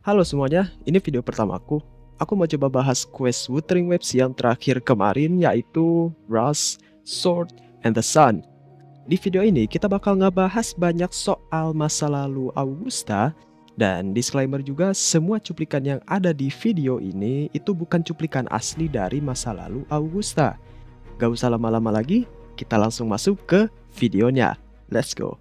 Halo semuanya, ini video pertamaku. Aku mau coba bahas quest Wuthering Waves yang terakhir kemarin, yaitu Rust, Sword, and the Sun. Di video ini kita bakal ngebahas banyak soal masa lalu Augusta. Dan disclaimer juga, semua cuplikan yang ada di video ini itu bukan cuplikan asli dari masa lalu Augusta. Gak usah lama-lama lagi, kita langsung masuk ke videonya. Let's go.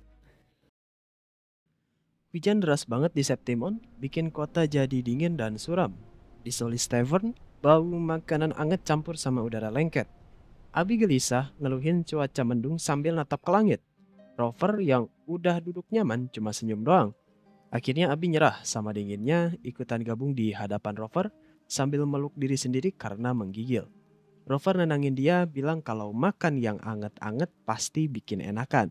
Hujan deras banget di Septimon, bikin kota jadi dingin dan suram. Di Solis Tavern, bau makanan anget campur sama udara lengket. Abi gelisah ngeluhin cuaca mendung sambil natap ke langit. Rover yang udah duduk nyaman cuma senyum doang. Akhirnya Abi nyerah sama dinginnya, ikutan gabung di hadapan Rover sambil meluk diri sendiri karena menggigil. Rover nenangin dia, bilang kalau makan yang anget-anget pasti bikin enakan.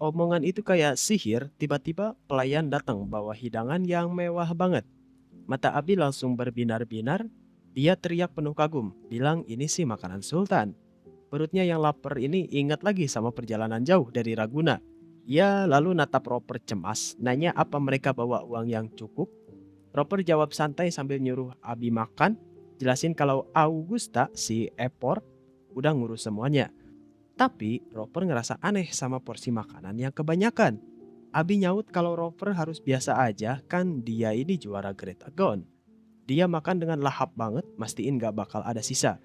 Omongan itu kayak sihir, tiba-tiba pelayan datang bawa hidangan yang mewah banget. Mata Abi langsung berbinar-binar, dia teriak penuh kagum, bilang ini sih makanan sultan. Perutnya yang lapar ini ingat lagi sama perjalanan jauh dari Raguna. Ya lalu natap Roper cemas, nanya apa mereka bawa uang yang cukup. Roper jawab santai sambil nyuruh Abi makan, jelasin kalau Augusta, si Epor, udah ngurus semuanya. Tapi Roper ngerasa aneh sama porsi makanan yang kebanyakan. Abi nyaut kalau Roper harus biasa aja, kan dia ini juara Great Agon. Dia makan dengan lahap banget, mastiin gak bakal ada sisa.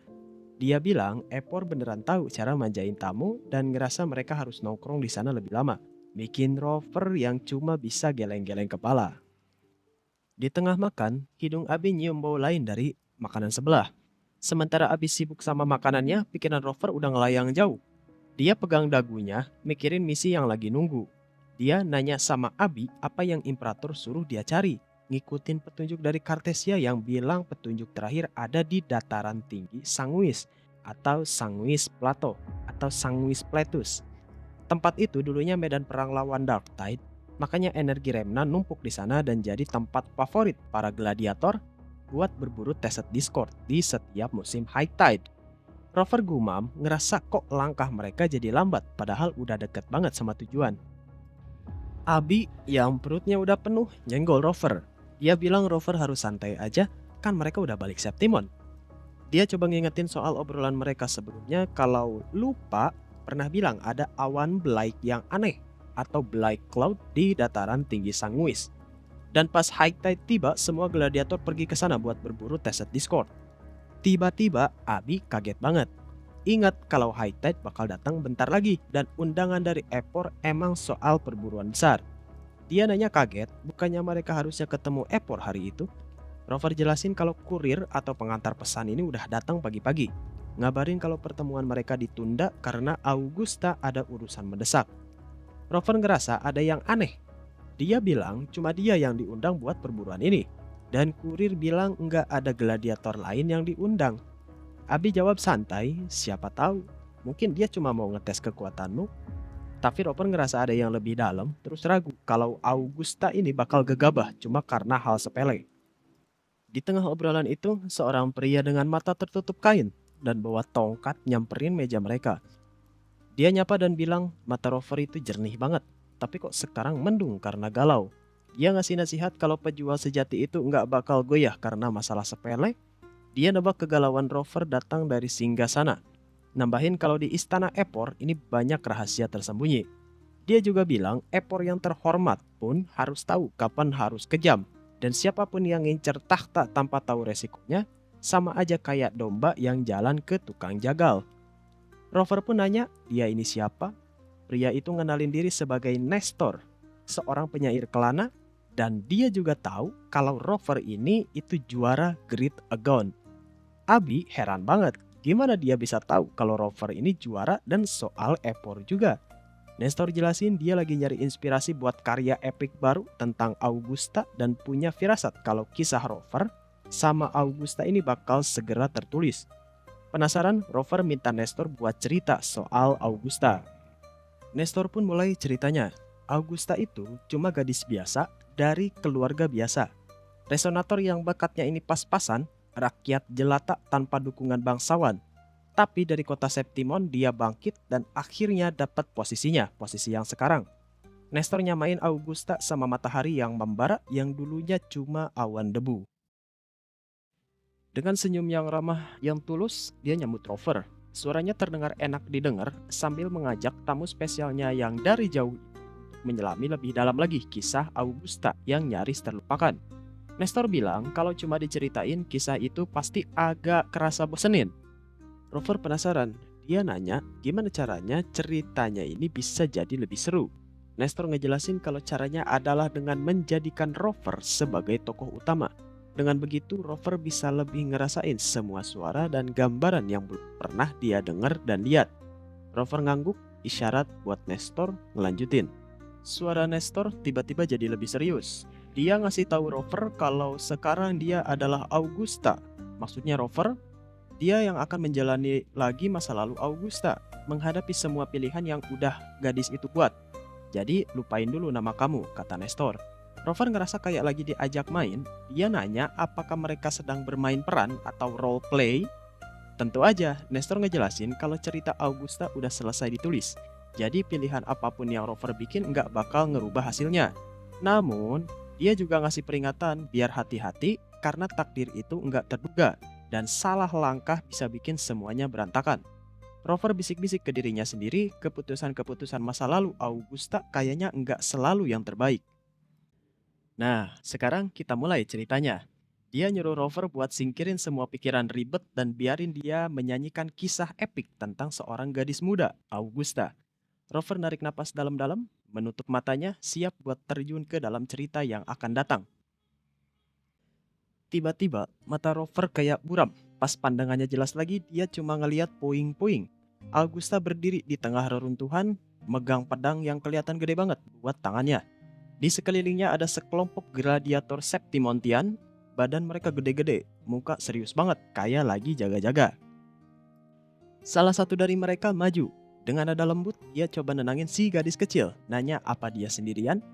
Dia bilang Epor beneran tahu cara manjain tamu dan ngerasa mereka harus nongkrong di sana lebih lama. Bikin Rover yang cuma bisa geleng-geleng kepala. Di tengah makan, hidung Abi nyium bau lain dari makanan sebelah. Sementara Abi sibuk sama makanannya, pikiran Rover udah ngelayang jauh. Dia pegang dagunya, mikirin misi yang lagi nunggu. Dia nanya sama Abi apa yang Imperator suruh dia cari. Ngikutin petunjuk dari Cartesia yang bilang petunjuk terakhir ada di dataran tinggi Sanguis atau Sanguis Plateau atau Sanguis Platus. Tempat itu dulunya medan perang lawan Dark Tide, makanya energi Remnant numpuk di sana dan jadi tempat favorit para gladiator buat berburu Tesset Discord di setiap musim High Tide. Rover gumam ngerasa kok langkah mereka jadi lambat padahal udah deket banget sama tujuan. Abi yang perutnya udah penuh nyenggol Rover. Dia bilang Rover harus santai aja, kan mereka udah balik Septimon. Dia coba ngingetin soal obrolan mereka sebelumnya, kalau lupa pernah bilang ada awan Blight yang aneh atau Blight Cloud di dataran tinggi Sanguis. Dan pas High Tide tiba, semua gladiator pergi ke sana buat berburu Tesset Discord. Tiba-tiba Abi kaget banget. Ingat kalau High Tide bakal datang bentar lagi dan undangan dari Epor emang soal perburuan besar. Dia nanya kaget, bukannya mereka harusnya ketemu Epor hari itu? Rover jelasin kalau kurir atau pengantar pesan ini udah datang pagi-pagi. Ngabarin kalau pertemuan mereka ditunda karena Augusta ada urusan mendesak. Rover ngerasa ada yang aneh. Dia bilang cuma dia yang diundang buat perburuan ini. Dan kurir bilang nggak ada gladiator lain yang diundang. Abi jawab santai, siapa tahu. Mungkin dia cuma mau ngetes kekuatanmu. Tapi Roper ngerasa ada yang lebih dalam, terus ragu kalau Augusta ini bakal gegabah cuma karena hal sepele. Di tengah obrolan itu, seorang pria dengan mata tertutup kain dan bawa tongkat nyamperin meja mereka. Dia nyapa dan bilang mata Rover itu jernih banget, tapi kok sekarang mendung karena galau. Dia ngasih nasihat kalau pejuang sejati itu nggak bakal goyah karena masalah sepele. Dia nebak kegalauan Rover datang dari singgasana. Nambahin kalau di istana Epor ini banyak rahasia tersembunyi. Dia juga bilang Epor yang terhormat pun harus tahu kapan harus kejam. Dan siapapun yang ngincer tahta tanpa tahu resikonya, sama aja kayak domba yang jalan ke tukang jagal. Rover pun nanya, dia ini siapa? Pria itu ngenalin diri sebagai Nestor, seorang penyair kelana, dan dia juga tahu kalau Rover ini itu juara Great Agon. Abi heran banget, gimana dia bisa tahu kalau Rover ini juara dan soal Epor juga. Nestor jelasin dia lagi nyari inspirasi buat karya epik baru tentang Augusta dan punya firasat kalau kisah Rover sama Augusta ini bakal segera tertulis. Penasaran, Rover minta Nestor buat cerita soal Augusta. Nestor pun mulai ceritanya. Augusta itu cuma gadis biasa dari keluarga biasa. Resonator yang bakatnya ini pas-pasan, rakyat jelata tanpa dukungan bangsawan. Tapi dari kota Septimon dia bangkit dan akhirnya dapat posisinya, posisi yang sekarang. Nestor nyamain Augusta sama matahari yang membara yang dulunya cuma awan debu. Dengan senyum yang ramah yang tulus, dia nyambut Rover. Suaranya terdengar enak didengar sambil mengajak tamu spesialnya yang dari jauh menyelami lebih dalam lagi kisah Augusta yang nyaris terlupakan. Nestor bilang kalau cuma diceritain kisah itu pasti agak kerasa bosenin. Rover penasaran. Dia nanya gimana caranya ceritanya ini bisa jadi lebih seru. Nestor ngejelasin kalau caranya adalah dengan menjadikan Rover sebagai tokoh utama. Dengan begitu Rover bisa lebih ngerasain semua suara dan gambaran yang belum pernah dia dengar dan lihat. Rover ngangguk, isyarat buat Nestor ngelanjutin. Suara Nestor tiba-tiba jadi lebih serius. Dia ngasih tahu Rover kalau sekarang dia adalah Augusta. Maksudnya Rover, dia yang akan menjalani lagi masa lalu Augusta, menghadapi semua pilihan yang udah gadis itu buat. Jadi lupain dulu nama kamu, kata Nestor. Rover ngerasa kayak lagi diajak main. Dia nanya apakah mereka sedang bermain peran atau role play. Tentu aja, Nestor ngejelasin kalau cerita Augusta udah selesai ditulis. Jadi pilihan apapun yang Rover bikin nggak bakal ngerubah hasilnya. Namun, dia juga ngasih peringatan biar hati-hati karena takdir itu nggak terduga dan salah langkah bisa bikin semuanya berantakan. Rover bisik-bisik ke dirinya sendiri, keputusan-keputusan masa lalu Augusta kayaknya nggak selalu yang terbaik. Nah, sekarang kita mulai ceritanya. Dia nyuruh Rover buat singkirin semua pikiran ribet dan biarin dia menyanyikan kisah epik tentang seorang gadis muda, Augusta. Rover narik napas dalam-dalam, menutup matanya, siap buat terjun ke dalam cerita yang akan datang. Tiba-tiba, mata Rover kayak buram. Pas pandangannya jelas lagi, dia cuma ngeliat puing-puing. Augusta berdiri di tengah reruntuhan, megang pedang yang kelihatan gede banget buat tangannya. Di sekelilingnya ada sekelompok gladiator Septimontian, badan mereka gede-gede, muka serius banget, kayak lagi jaga-jaga. Salah satu dari mereka maju. Dengan nada lembut, dia coba nenangin si gadis kecil, nanya apa dia sendirian.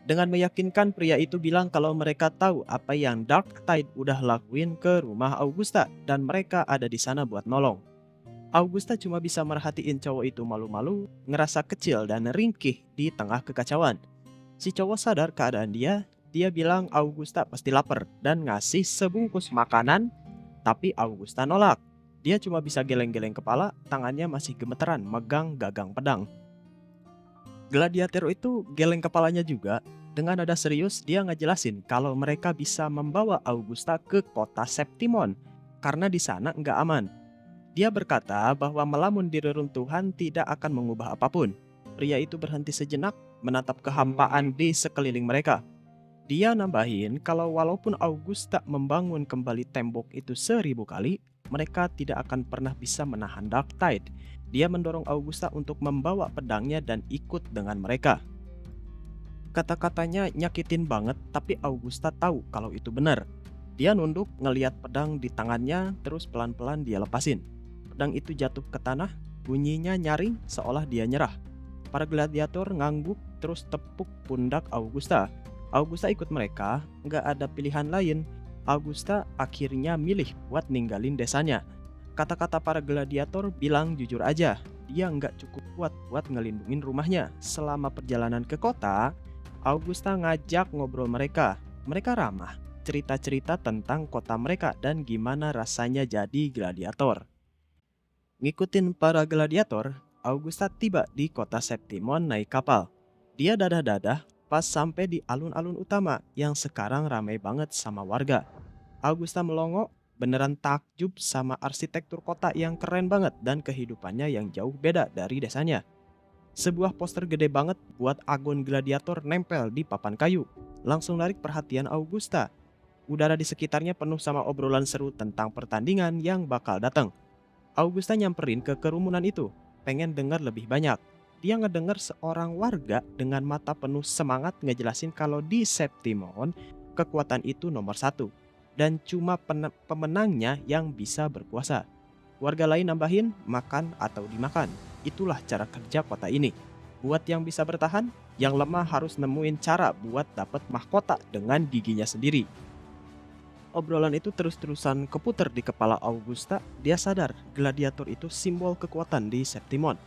Dengan meyakinkan pria itu bilang kalau mereka tahu apa yang Dark Tide udah lakuin ke rumah Augusta dan mereka ada di sana buat nolong. Augusta cuma bisa merhatiin cowok itu malu-malu, ngerasa kecil dan ringkih di tengah kekacauan. Si cowok sadar keadaan dia bilang Augusta pasti lapar dan ngasih sebungkus makanan, tapi Augusta nolak. Dia cuma bisa geleng-geleng kepala, tangannya masih gemeteran megang gagang pedang. Gladiator itu geleng kepalanya juga, dengan nada serius dia ngejelasin kalau mereka bisa membawa Augusta ke kota Septimon, karena di sana nggak aman. Dia berkata bahwa melamun di reruntuhan tidak akan mengubah apapun. Pria itu berhenti sejenak, menatap kehampaan di sekeliling mereka. Dia nambahin kalau walaupun Augusta membangun kembali tembok itu 1000 kali, mereka tidak akan pernah bisa menahan Dark Tide. Dia mendorong Augusta untuk membawa pedangnya dan ikut dengan mereka. Kata-katanya nyakitin banget, tapi Augusta tahu kalau itu benar. Dia nunduk ngeliat pedang di tangannya, terus pelan-pelan dia lepasin. Pedang itu jatuh ke tanah, bunyinya nyaring seolah dia nyerah. Para gladiator ngangguk terus tepuk pundak Augusta. Augusta ikut mereka, nggak ada pilihan lain. Augusta akhirnya milih buat ninggalin desanya. Kata-kata para gladiator bilang jujur aja, dia nggak cukup kuat buat ngelindungin rumahnya. Selama perjalanan ke kota, Augusta ngajak ngobrol mereka. Mereka ramah, cerita-cerita tentang kota mereka dan gimana rasanya jadi gladiator. Ngikutin para gladiator, Augusta tiba di kota Septimon naik kapal. Dia dadah-dadah pas sampai di alun-alun utama yang sekarang ramai banget sama warga. Augusta melongo, beneran takjub sama arsitektur kota yang keren banget dan kehidupannya yang jauh beda dari desanya. Sebuah poster gede banget buat Agon Gladiator nempel di papan kayu. Langsung narik perhatian Augusta. Udara di sekitarnya penuh sama obrolan seru tentang pertandingan yang bakal datang. Augusta nyamperin ke kerumunan itu, pengen dengar lebih banyak. Dia ngedengar seorang warga dengan mata penuh semangat ngejelasin kalau di Septimon kekuatan itu nomor 1 dan cuma pemenangnya yang bisa berkuasa. Warga lain nambahin makan atau dimakan. Itulah cara kerja kota ini. Buat yang bisa bertahan, yang lemah harus nemuin cara buat dapat mahkota dengan giginya sendiri. Obrolan itu terus-terusan keputar di kepala Augusta. Dia sadar gladiator itu simbol kekuatan di Septimon.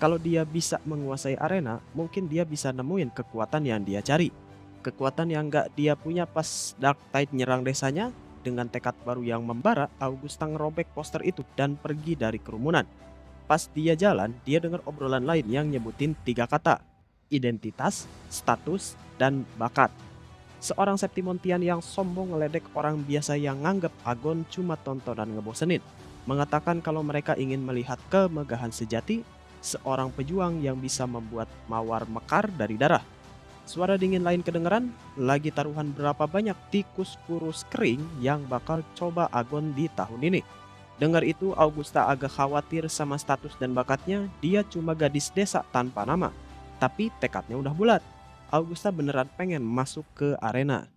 Kalau dia bisa menguasai arena, mungkin dia bisa nemuin kekuatan yang dia cari. Kekuatan yang gak dia punya pas Dark Tide nyerang desanya. Dengan tekad baru yang membara, Augusta ngerobek poster itu dan pergi dari kerumunan. Pas dia jalan, dia dengar obrolan lain yang nyebutin 3 kata. Identitas, status, dan bakat. Seorang Septimontian yang sombong ngeledek orang biasa yang nganggep Agon cuma tontonan ngebosenin. Mengatakan kalau mereka ingin melihat kemegahan sejati, seorang pejuang yang bisa membuat mawar mekar dari darah. Suara dingin lain kedengeran, lagi taruhan berapa banyak tikus kurus kering yang bakal coba Agon di tahun ini. Dengar itu, Augusta agak khawatir sama status dan bakatnya. Dia cuma gadis desa tanpa nama, tapi tekadnya udah bulat. Augusta beneran pengen masuk ke arena.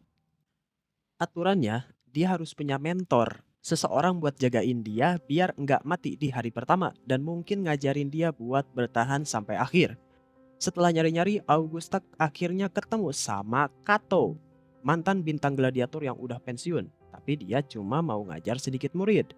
Aturannya, dia harus punya mentor, seseorang buat jagain dia biar nggak mati di hari pertama dan mungkin ngajarin dia buat bertahan sampai akhir. Setelah nyari-nyari, Augusta akhirnya ketemu sama Kato, mantan bintang gladiator yang udah pensiun, tapi dia cuma mau ngajar sedikit murid.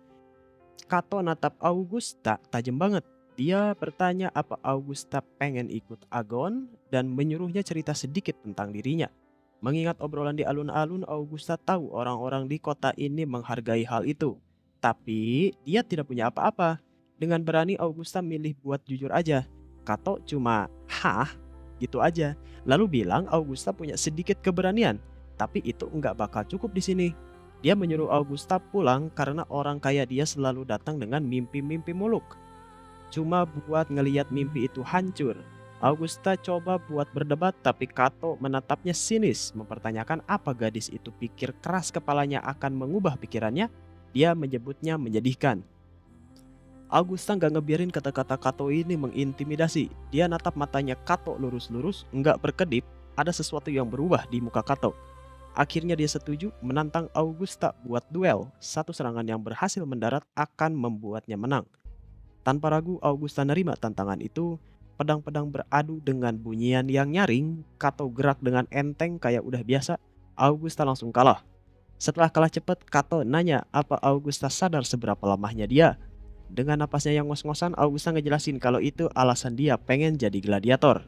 Kato natap Augusta tajam banget. Dia bertanya apa Augusta pengen ikut Agon dan menyuruhnya cerita sedikit tentang dirinya. Mengingat obrolan di alun-alun, Augusta tahu orang-orang di kota ini menghargai hal itu. Tapi dia tidak punya apa-apa. Dengan berani Augusta milih buat jujur aja. Kato cuma, "Hah?" gitu aja. Lalu bilang Augusta punya sedikit keberanian, tapi itu nggak bakal cukup di sini. Dia menyuruh Augusta pulang karena orang kaya dia selalu datang dengan mimpi-mimpi muluk. Cuma buat ngeliat mimpi itu hancur. Augusta coba buat berdebat tapi Kato menatapnya sinis, mempertanyakan apa gadis itu pikir keras kepalanya akan mengubah pikirannya. Dia menyebutnya menyedihkan. Augusta nggak ngebiarin kata-kata Kato ini mengintimidasi. Dia natap matanya Kato lurus-lurus, nggak berkedip. Ada sesuatu yang berubah di muka Kato. Akhirnya dia setuju menantang Augusta buat duel. Satu serangan yang berhasil mendarat akan membuatnya menang. Tanpa ragu Augusta nerima tantangan itu. Pedang-pedang beradu dengan bunyian yang nyaring. Kato gerak dengan enteng kayak udah biasa. Augusta langsung kalah. Setelah kalah cepat, Kato nanya apa Augusta sadar seberapa lemahnya dia. Dengan napasnya yang ngos-ngosan, Augusta ngejelasin kalau itu alasan dia pengen jadi gladiator.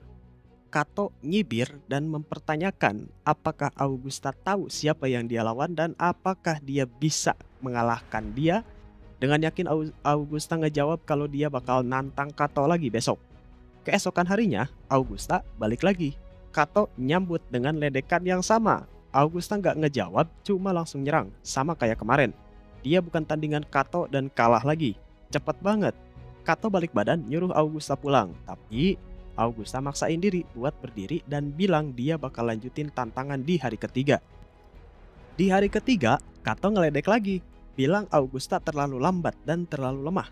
Kato nyibir dan mempertanyakan apakah Augusta tahu siapa yang dia lawan dan apakah dia bisa mengalahkan dia. Dengan yakin Augusta ngejawab kalau dia bakal nantang Kato lagi besok. Keesokan harinya, Augusta balik lagi. Kato nyambut dengan ledekan yang sama. Augusta nggak ngejawab, cuma langsung nyerang, sama kayak kemarin. Dia bukan tandingan Kato dan kalah lagi. Cepet banget. Kato balik badan nyuruh Augusta pulang, tapi Augusta maksain diri buat berdiri dan bilang dia bakal lanjutin tantangan di hari ketiga. Di hari ketiga, Kato ngeledek lagi, bilang Augusta terlalu lambat dan terlalu lemah.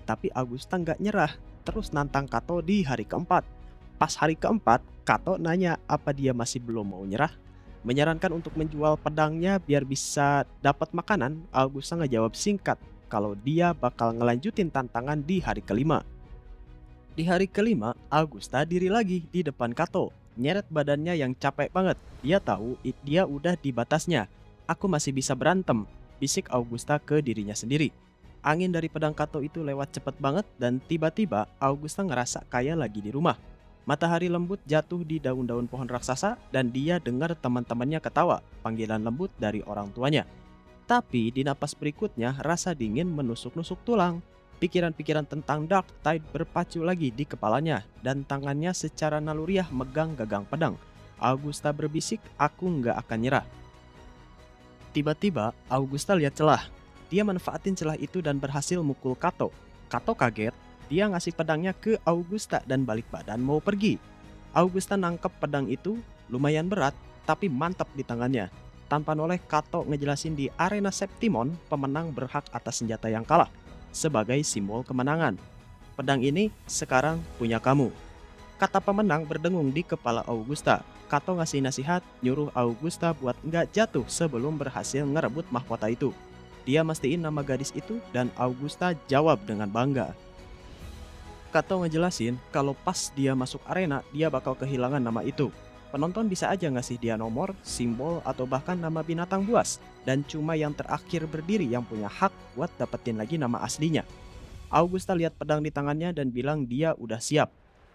Tapi Augusta nggak nyerah, terus nantang Kato di hari keempat. Pas hari keempat, Kato nanya apa dia masih belum mau nyerah. Menyarankan untuk menjual pedangnya biar bisa dapat makanan, Augusta ngejawab singkat kalau dia bakal ngelanjutin tantangan di hari kelima. Di hari kelima, Augusta diri lagi di depan Kato, nyeret badannya yang capek banget. Dia tahu dia udah di batasnya. "Aku masih bisa berantem," bisik Augusta ke dirinya sendiri. Angin dari pedang Kato itu lewat cepet banget dan tiba-tiba Augusta ngerasa kayak lagi di rumah. Matahari lembut jatuh di daun-daun pohon raksasa dan dia dengar teman-temannya ketawa, panggilan lembut dari orang tuanya. Tapi di napas berikutnya rasa dingin menusuk-nusuk tulang. Pikiran-pikiran tentang Dark Tide berpacu lagi di kepalanya dan tangannya secara naluriah megang gagang pedang. Augusta berbisik, "Aku nggak akan nyerah." Tiba-tiba Augusta lihat celah. Dia manfaatin celah itu dan berhasil mukul Kato. Kato kaget, dia ngasih pedangnya ke Augusta dan balik badan mau pergi. Augusta nangkep pedang itu, lumayan berat tapi mantap di tangannya. Tanpa noleh, Kato ngejelasin di arena Septimon, pemenang berhak atas senjata yang kalah sebagai simbol kemenangan. "Pedang ini sekarang punya kamu," kata pemenang berdengung di kepala Augusta. Kato ngasih nasihat, nyuruh Augusta buat nggak jatuh sebelum berhasil ngerebut mahkota itu. Dia mastiin nama gadis itu dan Augusta jawab dengan bangga. Kato ngejelasin kalau pas dia masuk arena, dia bakal kehilangan nama itu. Penonton bisa aja ngasih dia nomor, simbol, atau bahkan nama binatang buas. Dan cuma yang terakhir berdiri yang punya hak buat dapetin lagi nama aslinya. Augusta lihat pedang di tangannya dan bilang dia udah siap.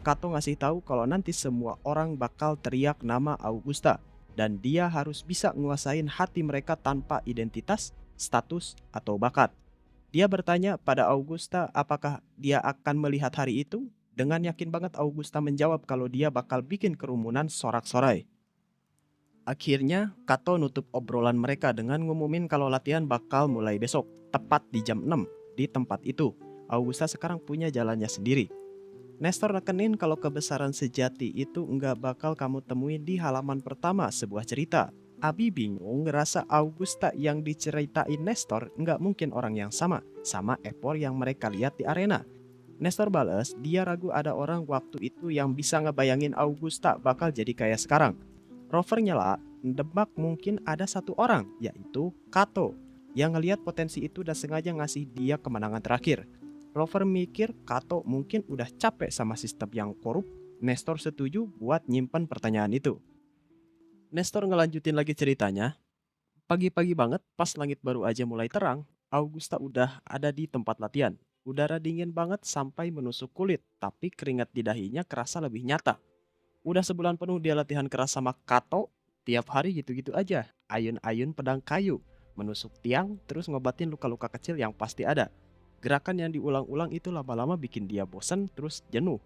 Kato ngasih tahu kalau nanti semua orang bakal teriak nama Augusta dan dia harus bisa nguasain hati mereka tanpa identitas, status, atau bakat. Dia bertanya pada Augusta apakah dia akan melihat hari itu. Dengan yakin banget Augusta menjawab kalau dia bakal bikin kerumunan sorak-sorai. Akhirnya, Kato nutup obrolan mereka dengan ngumumin kalau latihan bakal mulai besok, tepat di jam 6, di tempat itu. Augusta sekarang punya jalannya sendiri. Nestor nekenin kalau kebesaran sejati itu nggak bakal kamu temuin di halaman pertama sebuah cerita. Abi bingung ngerasa Augusta yang diceritain Nestor nggak mungkin orang yang sama Epor yang mereka lihat di arena. Nestor bales, dia ragu ada orang waktu itu yang bisa ngebayangin Augusta bakal jadi kayak sekarang. Rover nyela, nebak mungkin ada satu orang, yaitu Kato, yang ngelihat potensi itu dan sengaja ngasih dia kemenangan terakhir. Rover mikir Kato mungkin udah capek sama sistem yang korup. Nestor setuju buat nyimpen pertanyaan itu. Nestor ngelanjutin lagi ceritanya. Pagi-pagi banget, pas langit baru aja mulai terang, Augusta udah ada di tempat latihan. Udara dingin banget sampai menusuk kulit, tapi keringat di dahinya kerasa lebih nyata. Udah sebulan penuh dia latihan keras sama Kato, tiap hari gitu-gitu aja. Ayun-ayun pedang kayu, menusuk tiang, terus ngobatin luka-luka kecil yang pasti ada. Gerakan yang diulang-ulang itu lama-lama bikin dia bosan terus jenuh.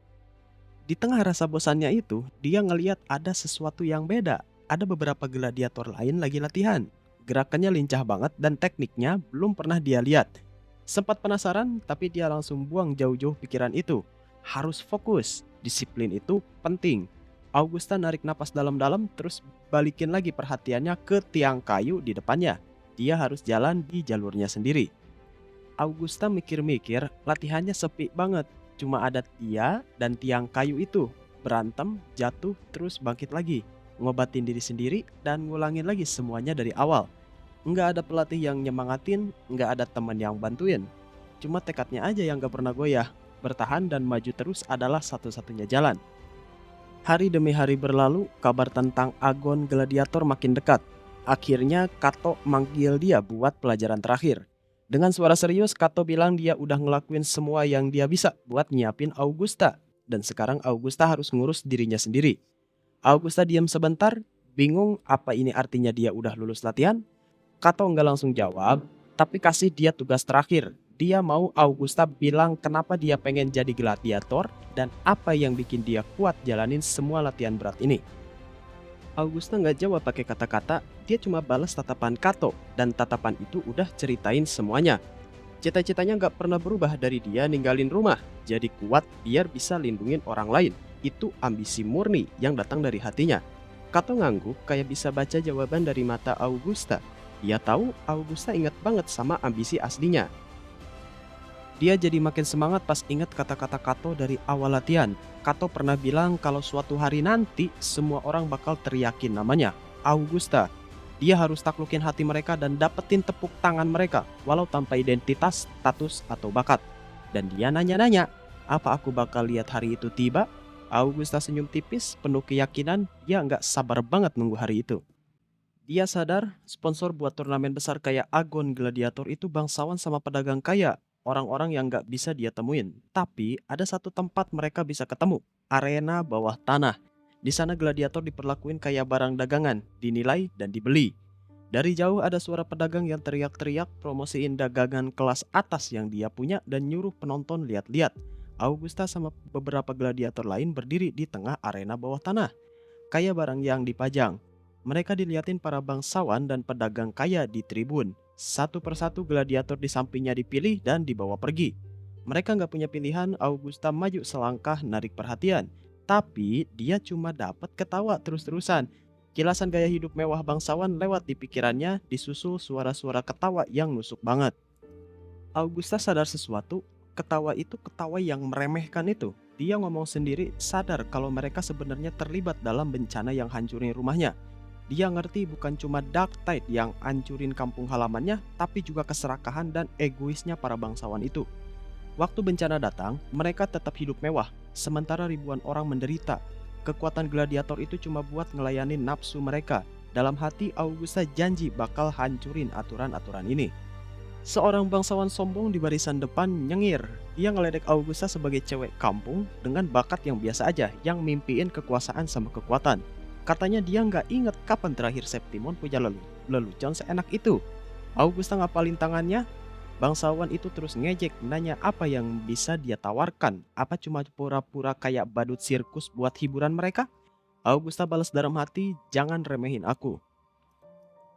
Di tengah rasa bosannya itu, dia ngeliat ada sesuatu yang beda. Ada beberapa gladiator lain lagi latihan. Gerakannya lincah banget dan tekniknya belum pernah dia lihat. Sempat penasaran, tapi dia langsung buang jauh-jauh pikiran itu. Harus fokus, disiplin itu penting. Augusta narik napas dalam-dalam terus balikin lagi perhatiannya ke tiang kayu di depannya. Dia harus jalan di jalurnya sendiri. Augusta mikir-mikir, latihannya sepi banget. Cuma ada dia dan tiang kayu itu. Berantem, jatuh, terus bangkit lagi. Ngobatin diri sendiri dan ngulangin lagi semuanya dari awal. Nggak ada pelatih yang nyemangatin, nggak ada teman yang bantuin. Cuma tekadnya aja yang gak pernah goyah. Bertahan dan maju terus adalah satu-satunya jalan. Hari demi hari berlalu, kabar tentang Agon Gladiator makin dekat. Akhirnya Kato manggil dia buat pelajaran terakhir. Dengan suara serius, Kato bilang dia udah ngelakuin semua yang dia bisa buat nyiapin Augusta. Dan sekarang Augusta harus ngurus dirinya sendiri. Augusta diam sebentar, bingung apa ini artinya dia udah lulus latihan. Kato nggak langsung jawab, tapi kasih dia tugas terakhir. Dia mau Augusta bilang kenapa dia pengen jadi gladiator dan apa yang bikin dia kuat jalanin semua latihan berat ini. Augusta nggak jawab pakai kata-kata, dia cuma balas tatapan Kato dan tatapan itu udah ceritain semuanya. Cita-citanya nggak pernah berubah dari dia ninggalin rumah, jadi kuat biar bisa lindungin orang lain. Itu ambisi murni yang datang dari hatinya. Kato ngangguk kayak bisa baca jawaban dari mata Augusta. Dia tahu Augusta ingat banget sama ambisi aslinya. Dia jadi makin semangat pas ingat kata-kata Kato dari awal latihan. Kato pernah bilang kalau suatu hari nanti semua orang bakal teriakin namanya, Augusta. Dia harus taklukin hati mereka dan dapetin tepuk tangan mereka, walau tanpa identitas, status, atau bakat. Dan dia nanya-nanya, apa aku bakal lihat hari itu tiba? Augusta senyum tipis, penuh keyakinan, dia nggak sabar banget nunggu hari itu. Dia sadar, sponsor buat turnamen besar kayak Agon Gladiator itu bangsawan sama pedagang kaya. Orang-orang yang gak bisa dia temuin. Tapi ada satu tempat mereka bisa ketemu. Arena bawah tanah. Di sana gladiator diperlakuin kayak barang dagangan, dinilai dan dibeli. Dari jauh ada suara pedagang yang teriak-teriak promosiin dagangan kelas atas yang dia punya dan nyuruh penonton lihat-lihat. Augusta sama beberapa gladiator lain berdiri di tengah arena bawah tanah. Kayak barang yang dipajang. Mereka diliatin para bangsawan dan pedagang kaya di tribun. Satu persatu gladiator di sampingnya dipilih dan dibawa pergi. Mereka nggak punya pilihan, Augusta maju selangkah narik perhatian. Tapi dia cuma dapat ketawa terus-terusan. Kilasan gaya hidup mewah bangsawan lewat di pikirannya, disusul suara-suara ketawa yang nusuk banget. Augusta sadar sesuatu, ketawa itu ketawa yang meremehkan itu. Dia ngomong sendiri sadar kalau mereka sebenarnya terlibat dalam bencana yang hancurin rumahnya. Dia ngerti bukan cuma Dark Tide yang hancurin kampung halamannya, tapi juga keserakahan dan egoisnya para bangsawan itu. Waktu bencana datang, mereka tetap hidup mewah, sementara ribuan orang menderita. Kekuatan gladiator itu cuma buat ngelayanin nafsu mereka. Dalam hati Augusta janji bakal hancurin aturan-aturan ini. Seorang bangsawan sombong di barisan depan nyengir. Dia ngeledek Augusta sebagai cewek kampung dengan bakat yang biasa aja, yang mimpiin kekuasaan sama kekuatan. Katanya dia nggak inget kapan terakhir Septimon punya lelucon seenak itu. Augusta ngapalin tangannya. Bangsawan itu terus ngejek, nanya apa yang bisa dia tawarkan. Apa cuma pura-pura kayak badut sirkus buat hiburan mereka? Augusta balas dalam hati, jangan remehin aku.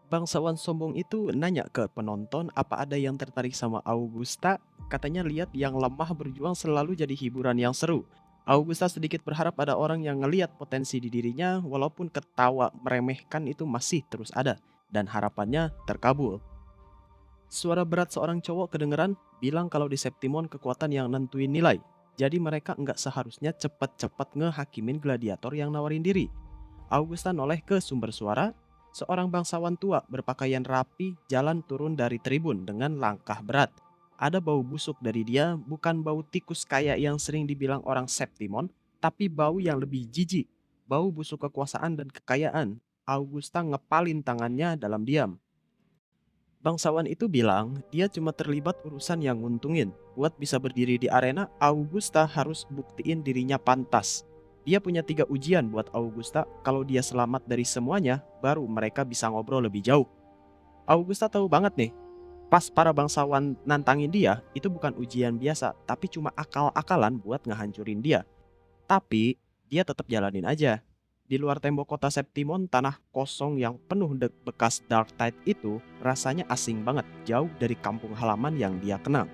Bangsawan sombong itu nanya ke penonton apa ada yang tertarik sama Augusta. Katanya lihat yang lemah berjuang selalu jadi hiburan yang seru. Augusta sedikit berharap ada orang yang ngeliat potensi di dirinya, walaupun ketawa meremehkan itu masih terus ada. Dan harapannya terkabul. Suara berat seorang cowok kedengeran bilang kalau di Septimon kekuatan yang nentuin nilai. Jadi mereka nggak seharusnya cepat-cepat ngehakimin gladiator yang nawarin diri. Augusta noleh ke sumber suara. Seorang bangsawan tua berpakaian rapi jalan turun dari tribun dengan langkah berat. Ada bau busuk dari dia, bukan bau tikus kayak yang sering dibilang orang Septimon, tapi bau yang lebih jijik. Bau busuk kekuasaan dan kekayaan. Augusta ngepalin tangannya dalam diam. Bangsawan itu bilang dia cuma terlibat urusan yang nguntungin. Buat bisa berdiri di arena, Augusta harus buktiin dirinya pantas. Dia punya 3 ujian buat Augusta. Kalau dia selamat dari semuanya, baru mereka bisa ngobrol lebih jauh. Augusta tahu banget nih, pas para bangsawan nantangin dia, itu bukan ujian biasa, tapi cuma akal-akalan buat ngehancurin dia. Tapi dia tetap jalanin aja. Di luar tembok kota Septimon, tanah kosong yang penuh bekas Dark Tide itu rasanya asing banget, jauh dari kampung halaman yang dia kenal.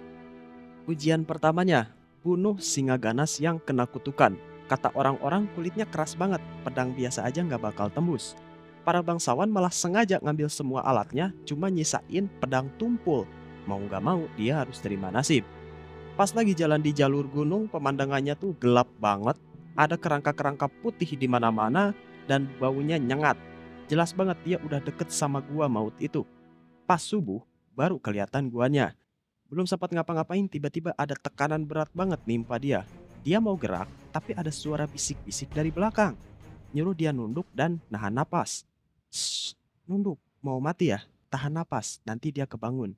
Ujian pertamanya, bunuh singa ganas yang kena kutukan. Kata orang-orang kulitnya keras banget, pedang biasa aja nggak bakal tembus. Para bangsawan malah sengaja ngambil semua alatnya, cuma nyisain pedang tumpul. Mau nggak mau, dia harus terima nasib. Pas lagi jalan di jalur gunung, pemandangannya tuh gelap banget. Ada kerangka-kerangka putih di mana-mana dan baunya nyengat. Jelas banget dia udah deket sama gua maut itu. Pas subuh, baru kelihatan guanya. Belum sempat ngapa-ngapain, tiba-tiba ada tekanan berat banget nimpa dia. Dia mau gerak, tapi ada suara bisik-bisik dari belakang. Nyuruh dia nunduk dan nahan napas. Shh, nunduk, mau mati ya? Tahan napas, nanti dia kebangun.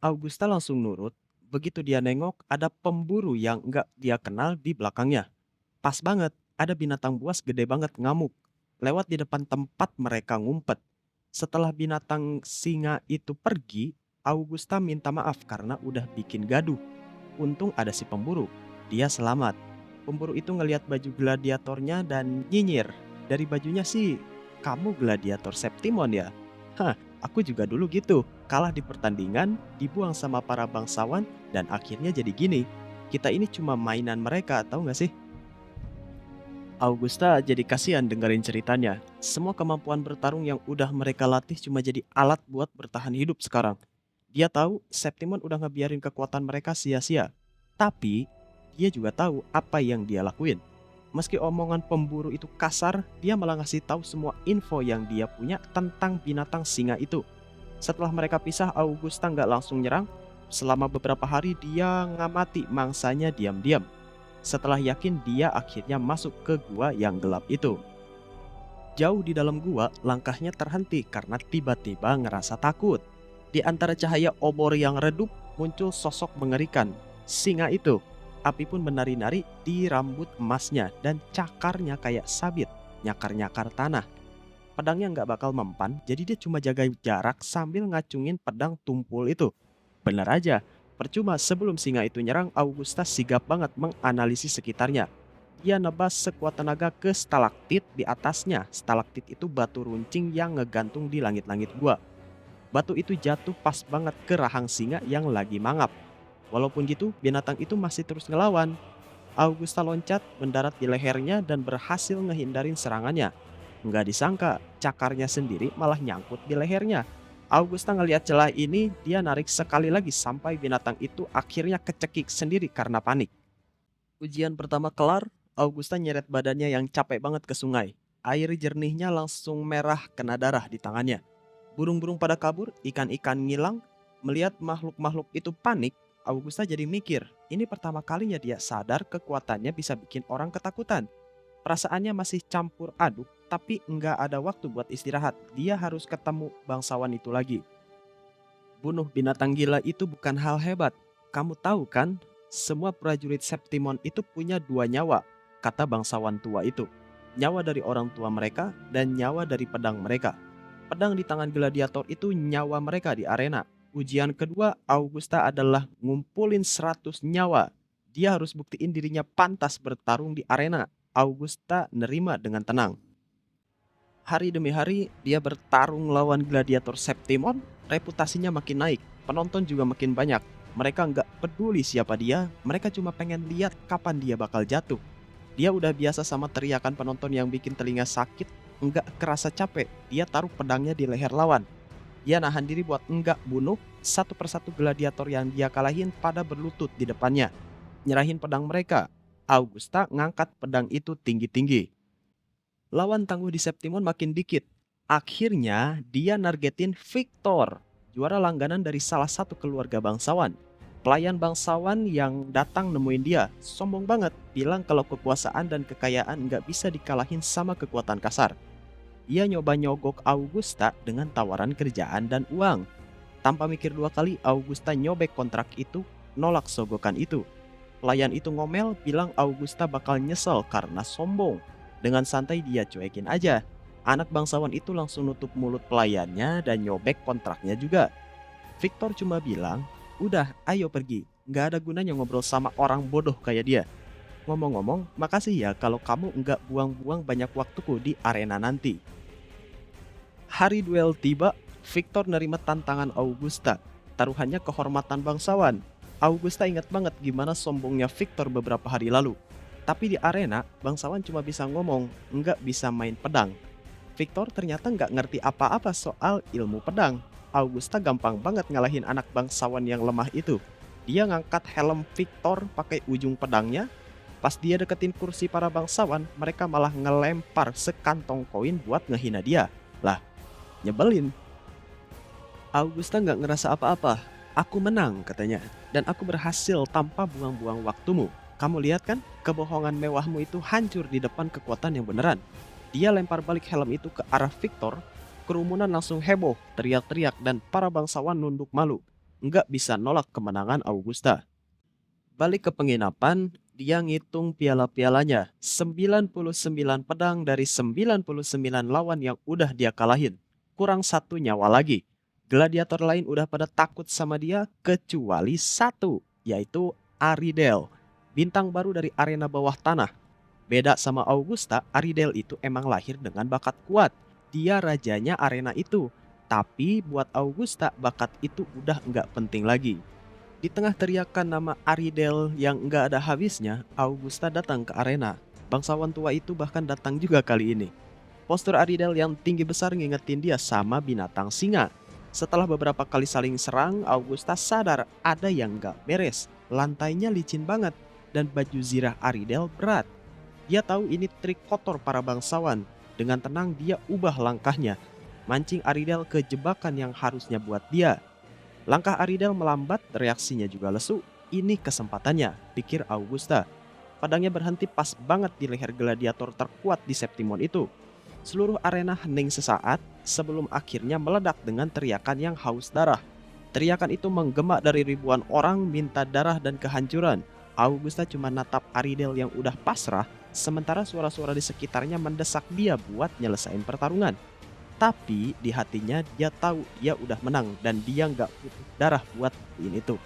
Augusta langsung nurut. Begitu dia nengok, ada pemburu yang nggak dia kenal di belakangnya. Pas banget, ada binatang buas gede banget ngamuk. Lewat di depan tempat mereka ngumpet. Setelah binatang singa itu pergi, Augusta minta maaf karena udah bikin gaduh. Untung ada si pemburu. Dia selamat. Pemburu itu ngelihat baju gladiatornya dan nyinyir. Dari bajunya sih, kamu gladiator Septimon ya? Hah, aku juga dulu gitu. Kalah di pertandingan, dibuang sama para bangsawan, dan akhirnya jadi gini. Kita ini cuma mainan mereka, tahu gak sih? Augusta jadi kasihan dengerin ceritanya. Semua kemampuan bertarung yang udah mereka latih cuma jadi alat buat bertahan hidup sekarang. Dia tahu Septimon udah ngebiarin kekuatan mereka sia-sia. Tapi, dia juga tahu apa yang dia lakuin. Meski omongan pemburu itu kasar, dia malah ngasih tahu semua info yang dia punya tentang binatang singa itu. Setelah mereka pisah, Augusta nggak langsung nyerang. Selama beberapa hari dia ngamati mangsanya diam-diam. Setelah yakin, dia akhirnya masuk ke gua yang gelap itu. Jauh di dalam gua, langkahnya terhenti karena tiba-tiba ngerasa takut. Di antara cahaya obor yang redup, muncul sosok mengerikan. Singa itu. Api pun menari-nari di rambut emasnya dan cakarnya kayak sabit, nyakar-nyakar tanah. Pedangnya nggak bakal mempan, jadi dia cuma jaga jarak sambil ngacungin pedang tumpul itu. Benar aja, percuma sebelum singa itu nyerang, Augusta sigap banget menganalisis sekitarnya. Dia nebas sekuat tenaga ke stalaktit di atasnya. Stalaktit itu batu runcing yang ngegantung di langit-langit gua. Batu itu jatuh pas banget ke rahang singa yang lagi mangap. Walaupun gitu, binatang itu masih terus ngelawan. Augusta loncat, mendarat di lehernya dan berhasil ngehindarin serangannya. Nggak disangka, cakarnya sendiri malah nyangkut di lehernya. Augusta ngelihat celah ini, dia narik sekali lagi sampai binatang itu akhirnya kecekik sendiri karena panik. Ujian pertama kelar, Augusta nyeret badannya yang capek banget ke sungai. Air jernihnya langsung merah kena darah di tangannya. Burung-burung pada kabur, ikan-ikan ngilang. Melihat makhluk-makhluk itu panik, Augusta jadi mikir, ini pertama kalinya dia sadar kekuatannya bisa bikin orang ketakutan. Perasaannya masih campur aduk, tapi nggak ada waktu buat istirahat. Dia harus ketemu bangsawan itu lagi. Bunuh binatang gila itu bukan hal hebat. Kamu tahu kan, semua prajurit Septimon itu punya dua nyawa, kata bangsawan tua itu. Nyawa dari orang tua mereka dan nyawa dari pedang mereka. Pedang di tangan gladiator itu nyawa mereka di arena. Ujian kedua Augusta adalah ngumpulin 100 nyawa. Dia harus buktiin dirinya pantas bertarung di arena. Augusta nerima dengan tenang. Hari demi hari dia bertarung lawan gladiator Septimon, reputasinya makin naik, penonton juga makin banyak. Mereka nggak peduli siapa dia, mereka cuma pengen lihat kapan dia bakal jatuh. Dia udah biasa sama teriakan penonton yang bikin telinga sakit, nggak kerasa capek, dia taruh pedangnya di leher lawan. Dia nahan diri buat nggak bunuh satu persatu gladiator yang dia kalahin pada berlutut di depannya. Nyerahin pedang mereka, Augusta ngangkat pedang itu tinggi-tinggi. Lawan tangguh di Septimon makin dikit. Akhirnya dia nargetin Victor, juara langganan dari salah satu keluarga bangsawan. Pelayan bangsawan yang datang nemuin dia, sombong banget, bilang kalau kekuasaan dan kekayaan nggak bisa dikalahin sama kekuatan kasar. Ia nyoba nyogok Augusta dengan tawaran kerjaan dan uang. Tanpa mikir dua kali, Augusta nyobek kontrak itu, nolak sogokan itu. Pelayan itu ngomel, bilang Augusta bakal nyesel karena sombong. Dengan santai dia cuekin aja. Anak bangsawan itu langsung nutup mulut pelayannya dan nyobek kontraknya juga. Victor cuma bilang, udah ayo pergi, nggak ada gunanya ngobrol sama orang bodoh kayak dia. Ngomong-ngomong, makasih ya kalau kamu nggak buang-buang banyak waktuku di arena nanti. Hari duel tiba, Victor nerima tantangan Augusta. Taruhannya kehormatan bangsawan. Augusta ingat banget gimana sombongnya Victor beberapa hari lalu. Tapi di arena, bangsawan cuma bisa ngomong, nggak bisa main pedang. Victor ternyata nggak ngerti apa-apa soal ilmu pedang. Augusta gampang banget ngalahin anak bangsawan yang lemah itu. Dia ngangkat helm Victor pakai ujung pedangnya. Pas dia deketin kursi para bangsawan, mereka malah ngelempar sekantong koin buat ngehina dia. Lah, nyebelin. Augusta nggak ngerasa apa-apa. Aku menang katanya, dan aku berhasil tanpa buang-buang waktumu. Kamu lihat kan, kebohongan mewahmu itu hancur di depan kekuatan yang beneran. Dia lempar balik helm itu ke arah Victor. Kerumunan langsung heboh, teriak-teriak, dan para bangsawan nunduk malu. Nggak bisa nolak kemenangan Augusta. Balik ke penginapan, dia ngitung piala-pialanya. 99 pedang dari 99 lawan yang udah dia kalahin. Kurang satu nyawa lagi. Gladiator lain udah pada takut sama dia kecuali satu, yaitu Aridel, bintang baru dari arena bawah tanah. Beda sama Augusta, Aridel itu emang lahir dengan bakat kuat. Dia rajanya arena itu. Tapi buat Augusta, bakat itu udah nggak penting lagi. Di tengah teriakan nama Aridel yang nggak ada habisnya, Augusta datang ke arena. Bangsawan tua itu bahkan datang juga kali ini. Postur Aridel yang tinggi besar ngingetin dia sama binatang singa. Setelah beberapa kali saling serang, Augusta sadar ada yang nggak beres. Lantainya licin banget dan baju zirah Aridel berat. Dia tahu ini trik kotor para bangsawan. Dengan tenang dia ubah langkahnya, mancing Aridel ke jebakan yang harusnya buat dia. Langkah Aridel melambat, reaksinya juga lesu. Ini kesempatannya, pikir Augusta. Padangnya berhenti pas banget di leher gladiator terkuat di Septimon itu. Seluruh arena hening sesaat sebelum akhirnya meledak dengan teriakan yang haus darah. Teriakan itu menggema dari ribuan orang minta darah dan kehancuran. Augusta cuma natap Aridel yang udah pasrah, sementara suara-suara di sekitarnya mendesak dia buat nyelesain pertarungan. Tapi di hatinya dia tahu dia udah menang dan dia nggak butuh darah buat buktiin itu.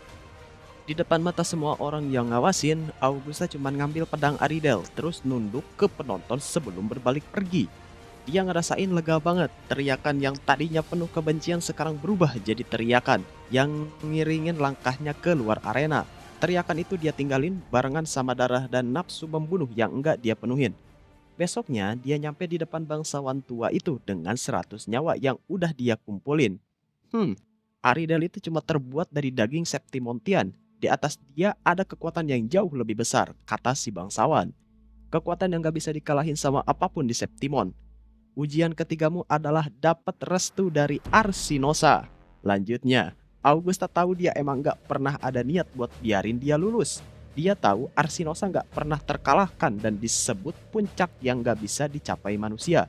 Di depan mata semua orang yang ngawasin, Augusta cuma ngambil pedang Aridel terus nunduk ke penonton sebelum berbalik pergi. Dia ngerasain lega banget, teriakan yang tadinya penuh kebencian sekarang berubah jadi teriakan yang ngiringin langkahnya ke luar arena. Teriakan itu dia tinggalin barengan sama darah dan nafsu membunuh yang enggak dia penuhin. Besoknya dia nyampe di depan bangsawan tua itu dengan 100 nyawa yang udah dia kumpulin. Aridel itu cuma terbuat dari daging Septimontian. Di atas dia ada kekuatan yang jauh lebih besar, kata si bangsawan. Kekuatan yang gak bisa dikalahin sama apapun di Septimon. Ujian ketigamu adalah dapat restu dari Arsinosa. Lanjutnya, Augusta tahu dia emang gak pernah ada niat buat biarin dia lulus. Dia tahu Arsinosa gak pernah terkalahkan dan disebut puncak yang gak bisa dicapai manusia.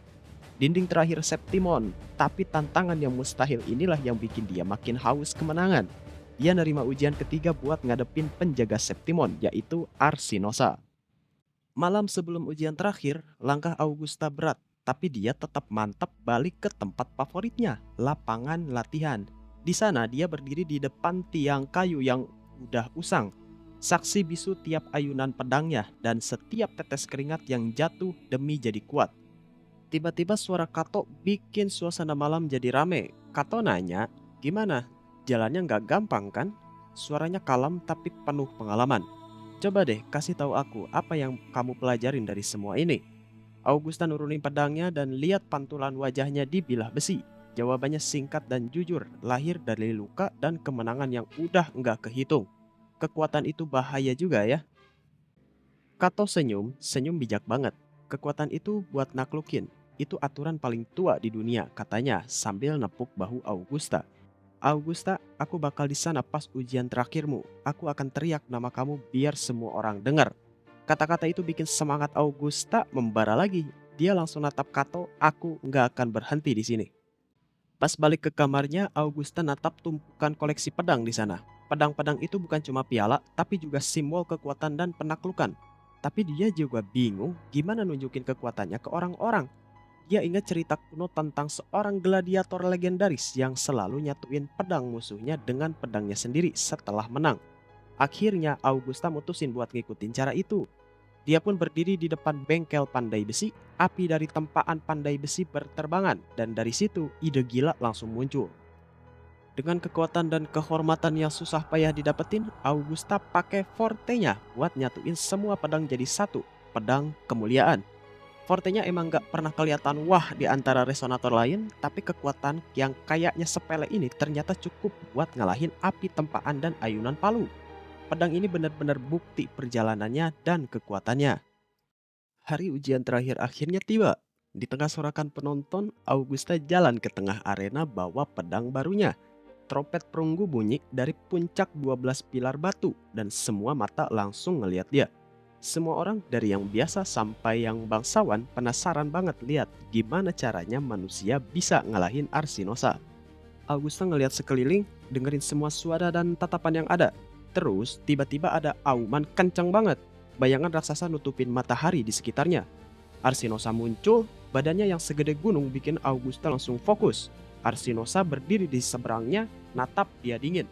dinding terakhir Septimon. Tapi tantangan yang mustahil inilah yang bikin dia makin haus kemenangan. Dia nerima ujian ketiga buat ngadepin penjaga Septimon, yaitu Arsinosa. Malam sebelum ujian terakhir, langkah Augusta berat, tapi dia tetap mantap balik ke tempat favoritnya, lapangan latihan. Di sana dia berdiri di depan tiang kayu yang udah usang, saksi bisu tiap ayunan pedangnya dan setiap tetes keringat yang jatuh demi jadi kuat. Tiba-tiba suara Kato bikin suasana malam jadi rame. Kato nanya, "Gimana? Jalannya nggak gampang kan?" Suaranya kalem tapi penuh pengalaman. "Coba deh kasih tahu aku apa yang kamu pelajarin dari semua ini." Augusta nurunin pedangnya dan lihat pantulan wajahnya di bilah besi. Jawabannya singkat dan jujur, lahir dari luka dan kemenangan yang udah nggak kehitung. Kekuatan itu bahaya juga ya. Kato senyum bijak banget. "Kekuatan itu buat naklukin. Itu aturan paling tua di dunia," katanya sambil nepuk bahu Augusta. "Augusta, aku bakal di sana pas ujian terakhirmu. Aku akan teriak nama kamu biar semua orang dengar." Kata-kata itu bikin semangat Augusta membara lagi. Dia langsung natap Kato, "Aku nggak akan berhenti di sini." Pas balik ke kamarnya, Augusta natap tumpukan koleksi pedang di sana. Pedang-pedang itu bukan cuma piala, tapi juga simbol kekuatan dan penaklukan. Tapi dia juga bingung gimana nunjukin kekuatannya ke orang-orang. Dia ingat cerita kuno tentang seorang gladiator legendaris yang selalu nyatuin pedang musuhnya dengan pedangnya sendiri setelah menang. Akhirnya Augusta mutusin buat ngikutin cara itu. Dia pun berdiri di depan bengkel pandai besi, api dari tempaan pandai besi berterbangan, dan dari situ ide gila langsung muncul. Dengan kekuatan dan kehormatan yang susah payah didapetin, Augusta pakai fortenya buat nyatuin semua pedang jadi satu, pedang kemuliaan. Fortenya emang gak pernah kelihatan wah di antara resonator lain, tapi kekuatan yang kayaknya sepele ini ternyata cukup buat ngalahin api tempaan dan ayunan palu. Pedang ini benar-benar bukti perjalanannya dan kekuatannya. Hari ujian terakhir akhirnya tiba. Di tengah sorakan penonton, Augusta jalan ke tengah arena bawa pedang barunya. Trompet perunggu bunyi dari puncak 12 pilar batu dan semua mata langsung ngeliat dia. Semua orang dari yang biasa sampai yang bangsawan penasaran banget lihat gimana caranya manusia bisa ngalahin Arsinosa. Augusta ngeliat sekeliling, dengerin semua suara dan tatapan yang ada. Terus tiba-tiba ada auman kencang banget. Bayangan raksasa nutupin matahari di sekitarnya. Arsinosa muncul, badannya yang segede gunung bikin Augusta langsung fokus. Arsinosa berdiri di seberangnya, natap dia dingin.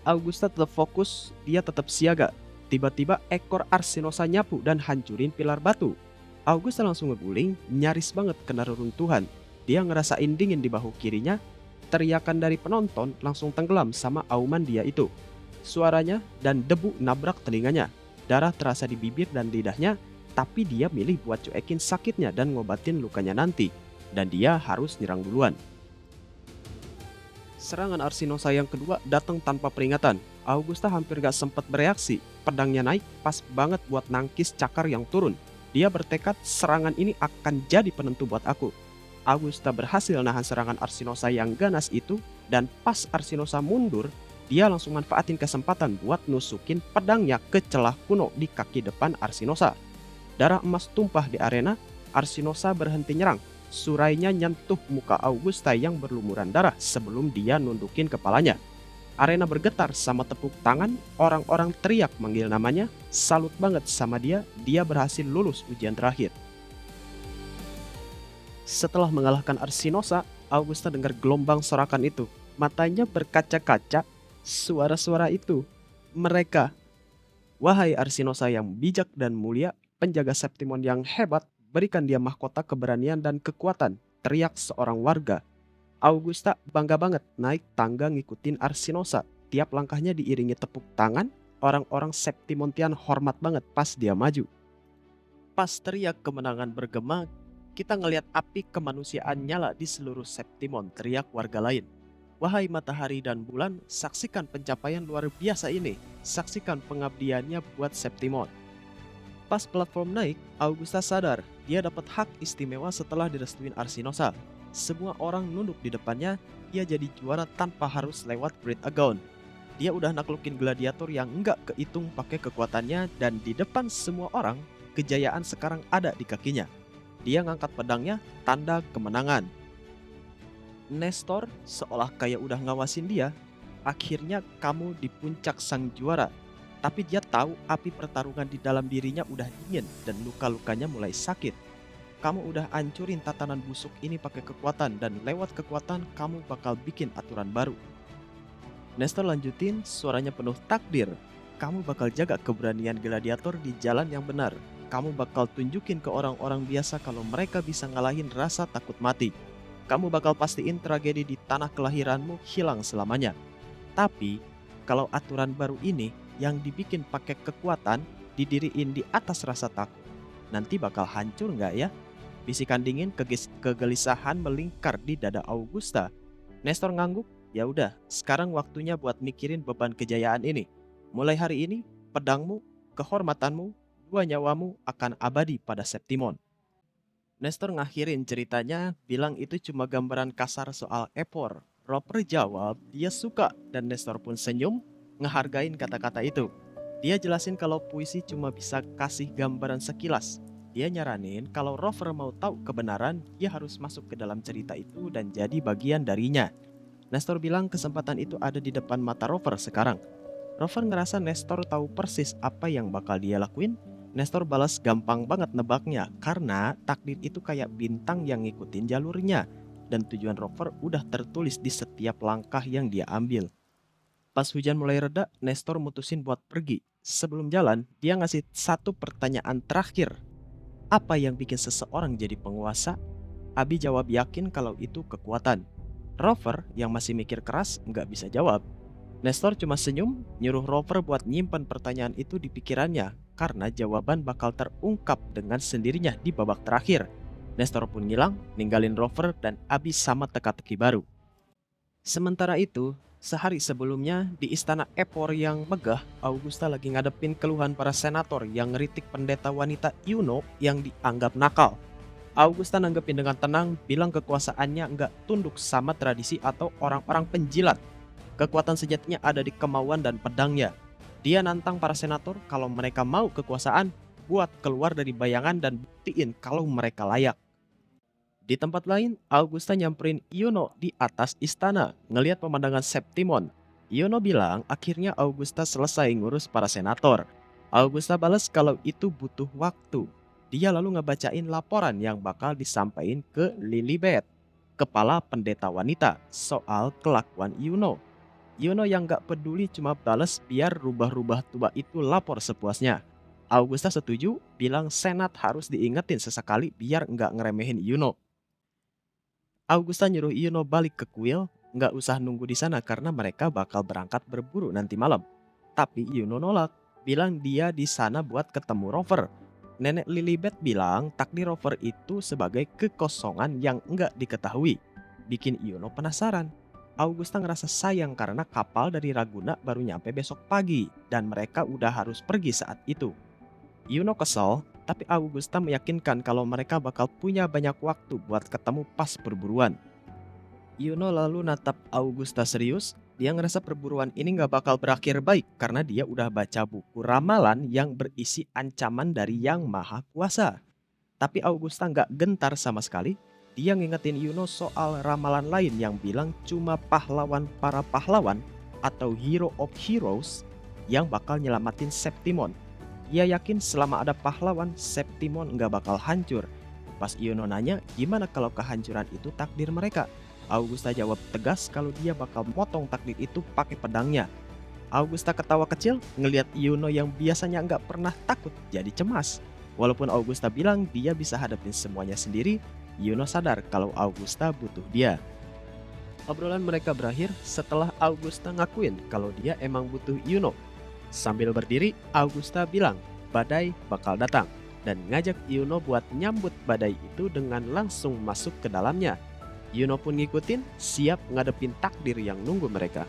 Augusta tetap fokus, dia tetap siaga. Tiba-tiba ekor Arsinosa nyapu dan hancurin pilar batu. Augusta langsung ngeguling, nyaris banget kena reruntuhan. Dia ngerasain dingin di bahu kirinya. Teriakan dari penonton langsung tenggelam sama auman dia itu. Suaranya dan debu nabrak telinganya. Darah terasa di bibir dan lidahnya, tapi dia milih buat cuekin sakitnya dan ngobatin lukanya nanti. Dan dia harus nyerang duluan. Serangan Arsinosa yang kedua datang tanpa peringatan. Augusta hampir gak sempat bereaksi. Pedangnya naik pas banget buat nangkis cakar yang turun. Dia bertekad serangan ini akan jadi penentu buat aku. Augusta berhasil nahan serangan Arsinosa yang ganas itu, dan pas Arsinosa mundur, dia langsung manfaatin kesempatan buat nusukin pedangnya ke celah kuno di kaki depan Arsinosa. Darah emas tumpah di arena, Arsinosa berhenti nyerang. Surainya nyentuh muka Augusta yang berlumuran darah sebelum dia nundukin kepalanya. Arena bergetar sama tepuk tangan, orang-orang teriak manggil namanya, salut banget sama dia berhasil lulus ujian terakhir. Setelah mengalahkan Arsinosa, Augusta dengar gelombang sorakan itu. Matanya berkaca-kaca, suara-suara itu. Mereka, "Wahai Arsinosa yang bijak dan mulia, penjaga Septimon yang hebat, berikan dia mahkota keberanian dan kekuatan," teriak seorang warga. Augusta bangga banget naik tangga ngikutin Arsinosa. Tiap langkahnya diiringi tepuk tangan, orang-orang Septimontian hormat banget pas dia maju. Pas teriak kemenangan bergema, kita ngelihat api kemanusiaan nyala di seluruh Septimon, teriak warga lain. "Wahai matahari dan bulan, saksikan pencapaian luar biasa ini. Saksikan pengabdiannya buat Septimon." Pas platform naik, Augusta sadar dia dapat hak istimewa setelah direstuin Arsinosa. Semua orang nunduk di depannya, dia jadi juara tanpa harus lewat Great Agon. Dia udah naklukin gladiator yang nggak kehitung pakai kekuatannya, dan di depan semua orang, kejayaan sekarang ada di kakinya. Dia ngangkat pedangnya, tanda kemenangan. Nestor seolah kayak udah ngawasin dia. Akhirnya kamu di puncak sang juara. Tapi dia tahu api pertarungan di dalam dirinya udah dingin dan luka-lukanya mulai sakit. Kamu udah hancurin tatanan busuk ini pakai kekuatan dan lewat kekuatan kamu bakal bikin aturan baru. Nestor lanjutin, suaranya penuh takdir. Kamu bakal jaga keberanian gladiator di jalan yang benar. Kamu bakal tunjukin ke orang-orang biasa kalau mereka bisa ngalahin rasa takut mati. Kamu bakal pastiin tragedi di tanah kelahiranmu hilang selamanya. Tapi, kalau aturan baru ini yang dibikin pakai kekuatan didiriin di atas rasa takut, nanti bakal hancur nggak ya? Bisikan dingin kegelisahan melingkar di dada Augusta. Nestor ngangguk, ya udah, sekarang waktunya buat mikirin beban kejayaan ini. Mulai hari ini, pedangmu, kehormatanmu, dua nyawamu akan abadi pada Septimon. Nestor ngakhirin ceritanya, bilang itu cuma gambaran kasar soal Epor. Roper jawab dia suka dan Nestor pun senyum, ngehargain kata-kata itu. Dia jelasin kalau puisi cuma bisa kasih gambaran sekilas. Dia nyaranin kalau Rover mau tahu kebenaran, dia harus masuk ke dalam cerita itu dan jadi bagian darinya. Nestor bilang kesempatan itu ada di depan mata Rover sekarang. Rover ngerasa Nestor tahu persis apa yang bakal dia lakuin. Nestor balas gampang banget nebaknya karena takdir itu kayak bintang yang ngikutin jalurnya. Dan tujuan Rover udah tertulis di setiap langkah yang dia ambil. Pas hujan mulai reda, Nestor mutusin buat pergi. Sebelum jalan, dia ngasih satu pertanyaan terakhir. Apa yang bikin seseorang jadi penguasa? Abi jawab yakin kalau itu kekuatan. Rover yang masih mikir keras nggak bisa jawab. Nestor cuma senyum, nyuruh Rover buat nyimpan pertanyaan itu di pikirannya karena jawaban bakal terungkap dengan sendirinya di babak terakhir. Nestor pun ngilang, ninggalin Rover dan Abi sama teka-teki baru. Sementara itu, sehari sebelumnya di istana Epor yang megah, Augusta lagi ngadepin keluhan para senator yang ngeritik pendeta wanita Juno yang dianggap nakal. Augusta nanggepin dengan tenang, bilang kekuasaannya nggak tunduk sama tradisi atau orang-orang penjilat. Kekuatan sejatinya ada di kemauan dan pedangnya. Dia nantang para senator kalau mereka mau kekuasaan, buat keluar dari bayangan dan buktiin kalau mereka layak. Di tempat lain, Augusta nyamperin Iono di atas istana, ngelihat pemandangan Septimon. Iono bilang akhirnya Augusta selesai ngurus para senator. Augusta balas kalau itu butuh waktu. Dia lalu ngebacain laporan yang bakal disampaikan ke Lilibet, kepala pendeta wanita, soal kelakuan Iono. Iono yang gak peduli cuma balas biar rubah-rubah tua itu lapor sepuasnya. Augusta setuju, bilang senat harus diingetin sesekali biar nggak ngeremehin Iono. Augusta nyuruh Iono balik ke kuil, nggak usah nunggu di sana karena mereka bakal berangkat berburu nanti malam. Tapi Iono nolak, bilang dia di sana buat ketemu Rover. Nenek Lilibet bilang takdir Rover itu sebagai kekosongan yang nggak diketahui. Bikin Iono penasaran. Augusta ngerasa sayang karena kapal dari Ragusa baru nyampe besok pagi dan mereka udah harus pergi saat itu. Iono kesel, tapi Augusta meyakinkan kalau mereka bakal punya banyak waktu buat ketemu pas perburuan. Iono lalu natap Augusta serius, dia ngerasa perburuan ini gak bakal berakhir baik karena dia udah baca buku ramalan yang berisi ancaman dari Yang Maha Kuasa. Tapi Augusta gak gentar sama sekali, dia ngingetin Iono soal ramalan lain yang bilang cuma pahlawan para pahlawan atau hero of heroes yang bakal nyelamatin Septimon. Dia yakin selama ada pahlawan, Septimon nggak bakal hancur. Pas Iono nanya, gimana kalau kehancuran itu takdir mereka? Augusta jawab tegas kalau dia bakal motong takdir itu pakai pedangnya. Augusta ketawa kecil, ngelihat Iono yang biasanya nggak pernah takut jadi cemas. Walaupun Augusta bilang dia bisa hadapin semuanya sendiri, Iono sadar kalau Augusta butuh dia. Obrolan mereka berakhir setelah Augusta ngakuin kalau dia emang butuh Iono. Sambil berdiri, Augusta bilang badai bakal datang dan ngajak Iono buat nyambut badai itu dengan langsung masuk ke dalamnya. Iono pun ngikutin, siap ngadepin takdir yang nunggu mereka.